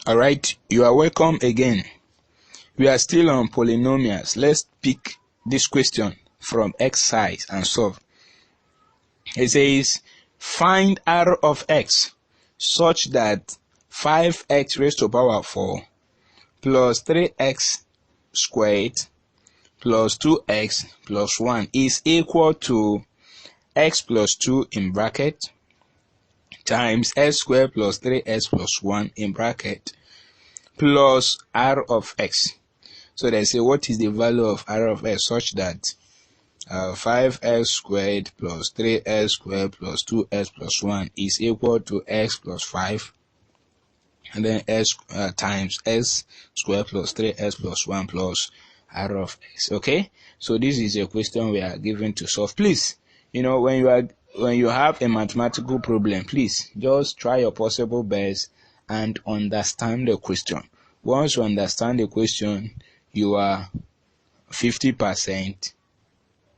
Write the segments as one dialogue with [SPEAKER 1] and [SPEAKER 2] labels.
[SPEAKER 1] Alright, you are welcome again. We are still on polynomials. Let's pick this question from exercise and solve. It says, find r of x such that 5x raised to power 4 plus 3x squared plus 2x plus 1 is equal to x plus 2 in bracket times x squared plus 3x plus 1 in bracket plus r of x. So they say, what is the value of r of x such that 5x squared plus 3x squared plus 2x plus 1 is equal to x plus 5 and then x times x squared plus 3x plus 1 plus r of x. Okay, so this is a question we are given to solve. Please, when you have a mathematical problem, please just try your possible best and understand the question. Once you understand the question, you are 50%.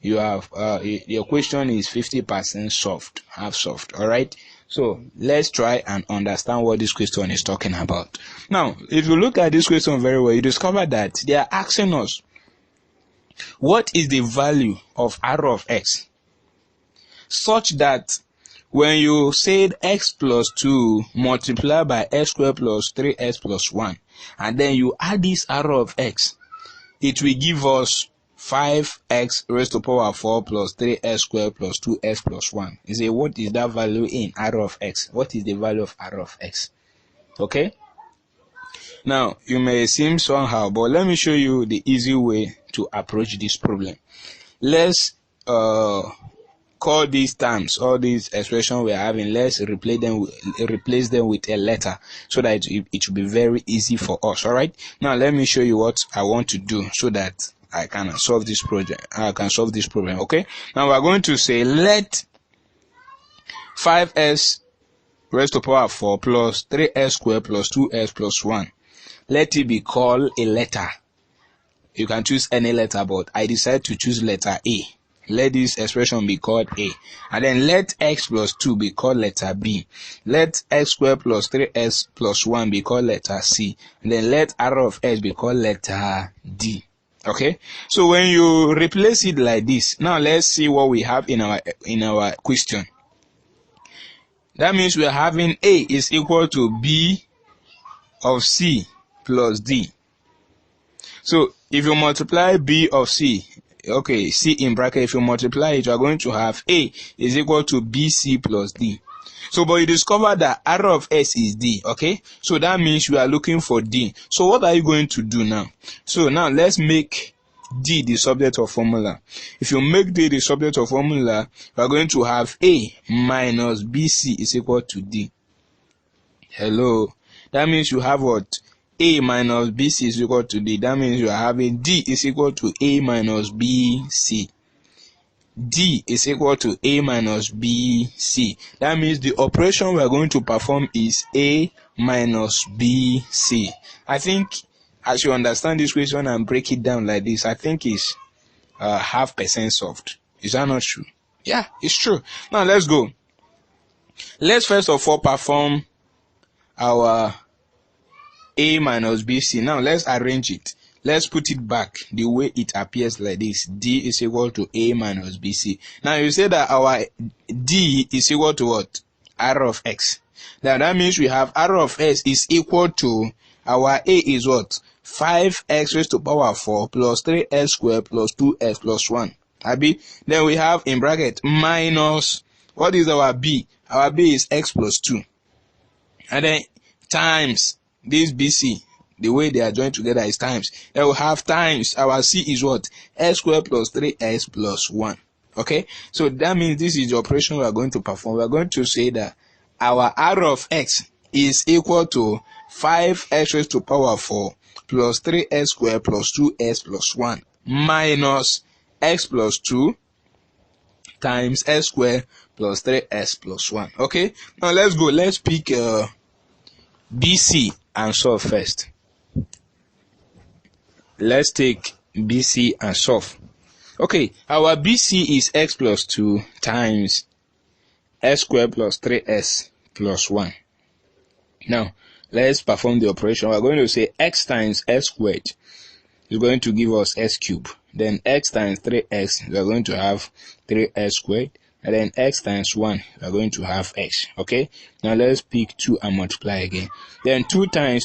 [SPEAKER 1] You have your question is 50% solved, half solved. All right. So let's try and understand what this question is talking about. Now, if you look at this question very well, you discover that they are asking us, what is the value of r of x such that when you said x plus 2 multiplied by x squared plus 3x plus 1, and then you add this r of x, it will give us 5x raised to power 4 plus 3x squared plus 2x plus 1. You say, what is that value in r of x? What is the value of r of x? Okay. Now, you may seem somehow, but let me show you the easy way to approach this problem. Let's call these terms, all these expressions we are having, let's replace them with a letter so that it will be very easy for us. All right. Now, let me show you what I want to do so that I can solve this project. I can solve this problem. Okay. Now we are going to say, let 5s raised to power 4 plus 3s squared plus 2s plus 1, let it be called a letter. You can choose any letter, but I decided to choose letter A. Let this expression be called A. And then let x plus 2 be called letter B. Let x squared plus 3s plus 1 be called letter C. And then let r of x be called letter D. Okay, so when you replace it like this, now let's see what we have in our question. That means we are having A is equal to B of C plus D. So if you multiply B of C, okay, C in bracket, if you multiply it, you are going to have A is equal to BC plus D. So, but you discover that r of s is D, okay? So that means we are looking for D. So what are you going to do now? So now let's make D the subject of formula. If you make D the subject of formula, we are going to have A minus BC is equal to D. Hello. That means you have what? A minus BC is equal to D. That means you are having D is equal to A minus BC. D is equal to A minus BC. That means the operation we are going to perform is A minus BC. I think as you understand this question and break it down like this, I think it's half percent solved. Is that not true? Yeah, it's true. Now let's go. Let's first of all perform our A minus BC. Now let's arrange it. Let's put it back the way it appears like this. D is equal to A minus BC. Now you say that our D is equal to what? R of x. Now that means we have R of x is equal to our A is what? 5x raised to power 4 plus 3x squared plus 2x plus 1. Then we have in bracket minus, what is our B? Our B is x plus 2. And then times this BC. The way they are joined together is times. Then we have times our C is what? X squared plus 3x plus 1. Okay? So that means this is the operation we are going to perform. We are going to say that our R of x is equal to 5x raised to power 4 plus 3x squared plus 2x plus 1 minus x plus 2 times x squared plus 3x plus 1. Okay? Now let's go. Let's pick BC and solve first. Let's take BC and solve. Okay, our BC is x plus 2 times x squared plus 3s plus 1. Now, let's perform the operation. We're going to say x times s squared is going to give us s cubed. Then x times 3x, we are going to have 3s squared. And then x times 1, we are going to have x. Okay, now let's pick 2 and multiply again. Then 2 times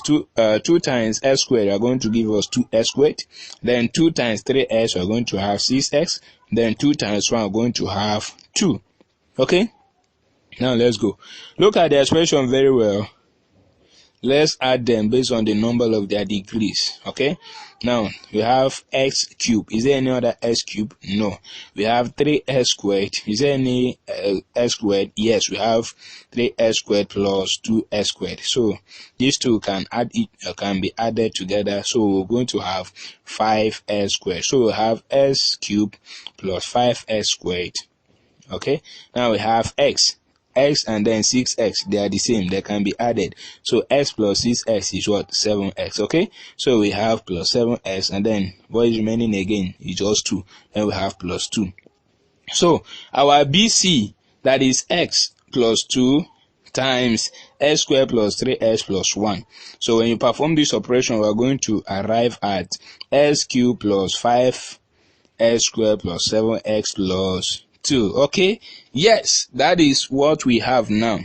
[SPEAKER 1] s squared are going to give us 2s squared. Then 2 times 3s, we are going to have 6x. Then 2 times 1, we are going to have 2. Okay, now let's go. Look at the expression very well. Let's add them based on the number of their degrees. Okay, now we have x cubed. Is there any other s cubed? No. We have 3s squared. Is there any s squared? Yes, we have 3s squared plus 2s squared. So these two can be added together. So we're going to have 5s squared. So we have s cubed plus 5s squared. Okay, now we have x and then 6x, they are the same, they can be added. So x plus 6x is what? 7x. Okay, so we have plus 7x, and then what is remaining again is just 2. Then we have plus 2. So our BC, that is x plus 2 times s squared plus 3s plus 1. So when you perform this operation, we are going to arrive at s cubed plus 5s squared plus 7x plus 2. Okay, yes, that is what we have now.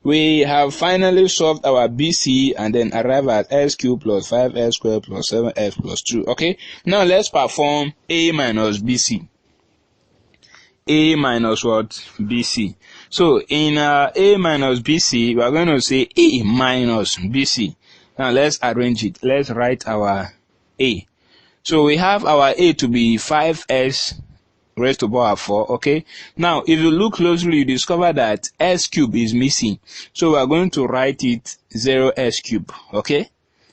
[SPEAKER 1] We have finally solved our BC and then arrive at s cubed plus 5s squared plus 7x plus 2. Okay, now let's perform a minus BC. A minus what? BC. So in a minus BC, we are going to say a minus BC. Now let's arrange it. Let's write our a. So we have our a to be 5s raised to power 4. Okay, now if you look closely, you discover that s cube is missing, so we are going to write it 0s cube. Okay,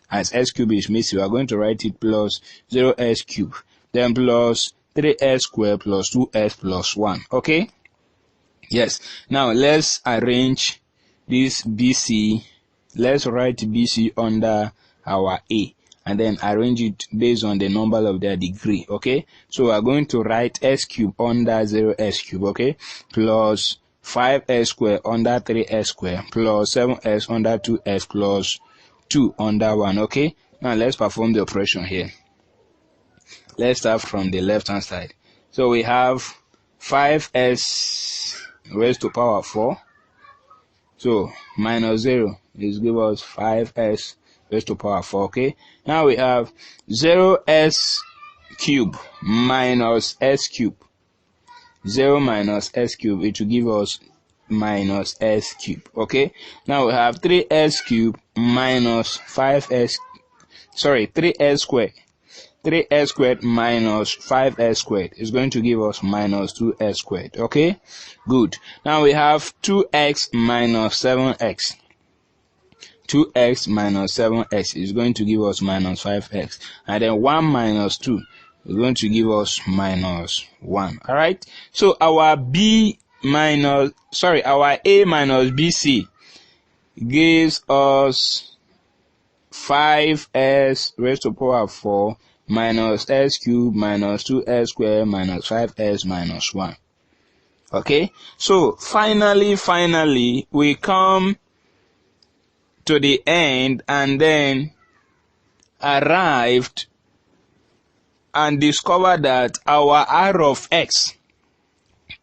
[SPEAKER 1] as s cube is missing, we are going to write it plus 0s cube, then plus 3s squared plus 2s plus 1. Okay, yes, now let's arrange this BC. Let's write BC under our a and then arrange it based on the number of their degree. Okay, so we are going to write s cube under 0s cube. Okay, plus 5s squared under 3s squared plus 7s under 2s plus 2 under 1. Okay, now let's perform the operation here. Let's start from the left hand side. So we have 5s raised to power 4. So minus 0 is give us 5s raised to power 4. Okay, now we have 0s cube minus s cube. 0 minus s cube, it will give us minus s cube. Okay, now we have 3s cube minus 3s squared. 3s squared minus 5s squared is going to give us minus 2s squared. Okay, good. Now we have 2x minus 7x. 2x minus 7x is going to give us minus 5x, and then 1 minus 2 is going to give us minus 1. All right, so our a minus BC gives us 5s raised to power 4 minus s cubed minus 2s squared minus 5s minus 1. Okay, so finally we come to the end and then arrived and discovered that our r of x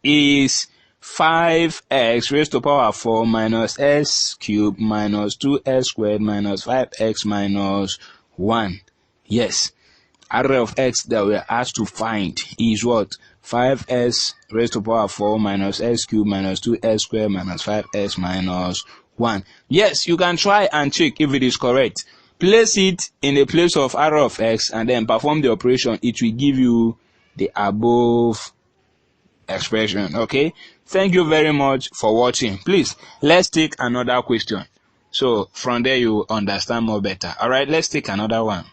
[SPEAKER 1] is 5x raised to power 4 minus s cubed minus 2s squared minus 5x minus 1. Yes, r of x that we are asked to find is what? 5s raised to power 4 minus s cubed minus 2s squared minus 5s minus 1. Yes, you can try and check if it is correct. Place it in the place of r of x and then perform the operation. It will give you the above expression. Okay, thank you very much for watching. Please, let's take another question, so from there you understand more better. All right, let's take another one.